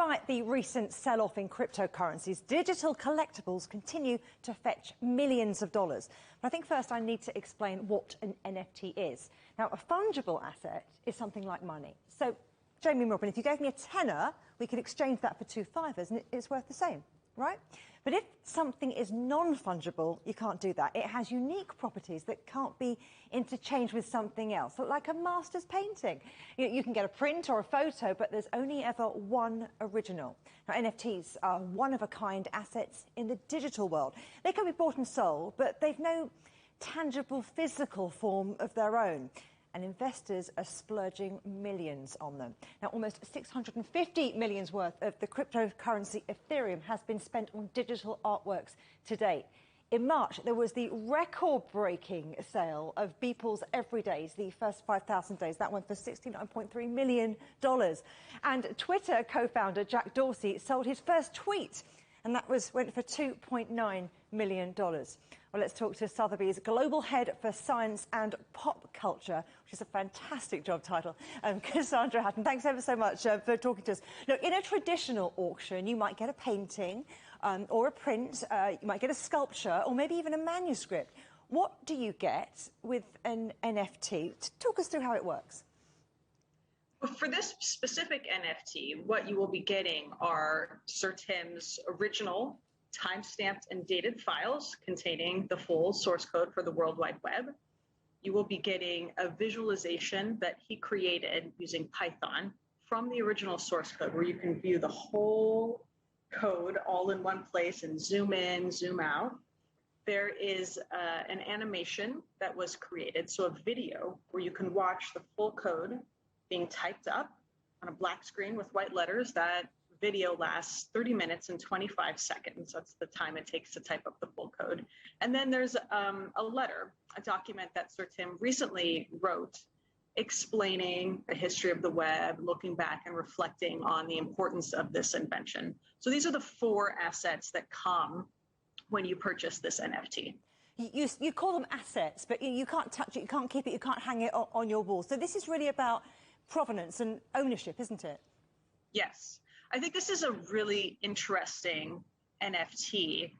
despite the recent sell-off in cryptocurrencies, digital collectibles continue to fetch millions of dollars. But I think first I need to explain what an NFT is. Now, a fungible asset is something like money. So, Jamie and Robin, if you gave me a tenner, we could exchange that for 2 fivers and it's worth the same, right? But if something is non-fungible, you can't do that. It has unique properties that can't be interchanged with something else, like a master's painting. You can get a print or a photo, but there's only ever one original. Now, NFTs are one-of-a-kind assets in the digital world. They can be bought and sold, but they've no tangible physical form of their own. And investors are splurging millions on them. Now, almost 650 million worth of the cryptocurrency Ethereum has been spent on digital artworks to date. In March, there was the record-breaking sale of Beeple's Everydays, the first 5,000 days. That went for $69.3 million. And Twitter co-founder Jack Dorsey sold his first tweet, and that went for $2.9 million. Well, let's talk to Sotheby's Global Head for Science and Pop Culture, which is a fantastic job title, Cassandra Hatton. Thanks ever so much for talking to us. Look, in a traditional auction, you might get a painting or a print, you might get a sculpture, or maybe even a manuscript. What do you get with an NFT? Talk us through how it works. Well, for this specific NFT, what you will be getting are Sir Tim's original time-stamped and dated files containing the full source code for the World Wide Web. You will be getting a visualization that he created using Python from the original source code, where you can view the whole code all in one place and zoom in, zoom out. There is an animation that was created, so a video where you can watch the full code being typed up on a black screen with white letters. That video lasts 30 minutes and 25 seconds. That's the time it takes to type up the full code. And then there's a letter, a document that Sir Tim recently wrote explaining the history of the web, looking back and reflecting on the importance of this invention. So these are the 4 assets that come when you purchase this NFT. You call them assets, but you can't touch it, you can't keep it, you can't hang it on your wall. So this is really about provenance and ownership, isn't it? Yes. I think this is a really interesting NFT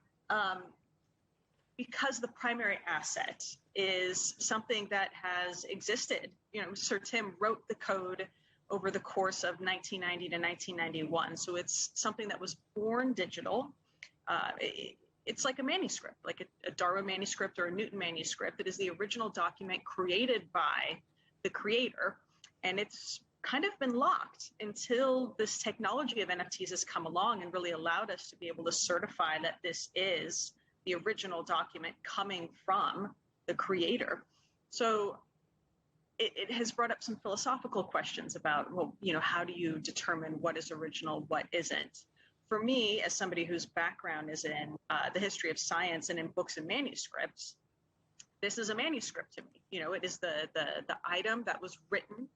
because the primary asset is something that has existed. You know, Sir Tim wrote the code over the course of 1990 to 1991. So it's something that was born digital. It's like a manuscript, like a Darwin manuscript or a Newton manuscript. It is the original document created by the creator, and it's kind of been locked until this technology of NFTs has come along and really allowed us to be able to certify that this is the original document coming from the creator. So it has brought up some philosophical questions about, well, you know, how do you determine what is original, what isn't? For me, as somebody whose background is in the history of science and in books and manuscripts, this is a manuscript to me. You know, it is the item that was written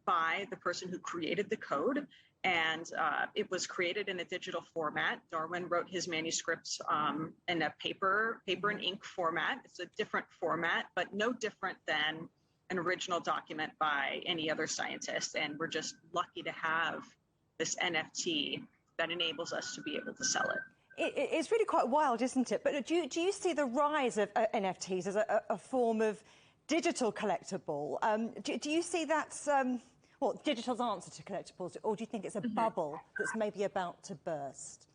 by the person who created the code, and it was created in a digital format. Darwin wrote his manuscripts in a paper and ink format. It's a different format, but no different than an original document by any other scientist. And we're just lucky to have this NFT that enables us to be able to sell it. It's really quite wild, isn't it? But do you see the rise of NFTs as a form of digital collectible? Do you see that's digital's answer to collectibles, or do you think it's a bubble that's maybe about to burst?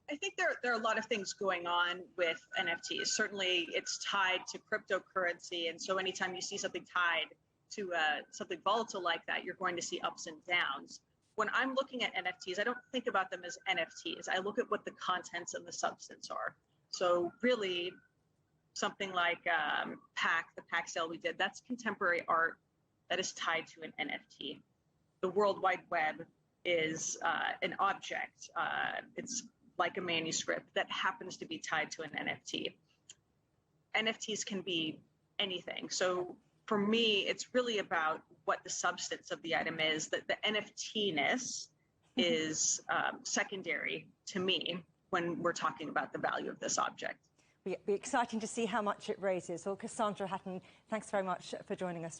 I think there are a lot of things going on with NFTs. Certainly, it's tied to cryptocurrency, and so anytime you see something tied to something volatile like that, you're going to see ups and downs. When I'm looking at NFTs, I don't think about them as NFTs. I look at what the contents and the substance are. So really, something like the PAC sale we did, that's contemporary art that is tied to an NFT. The World Wide Web is an object. It's like a manuscript that happens to be tied to an NFT. NFTs can be anything. So for me, it's really about what the substance of the item is, that the NFT-ness is secondary to me when we're talking about the value of this object. It'll be exciting to see how much it raises. Well, Cassandra Hatton, thanks very much for joining us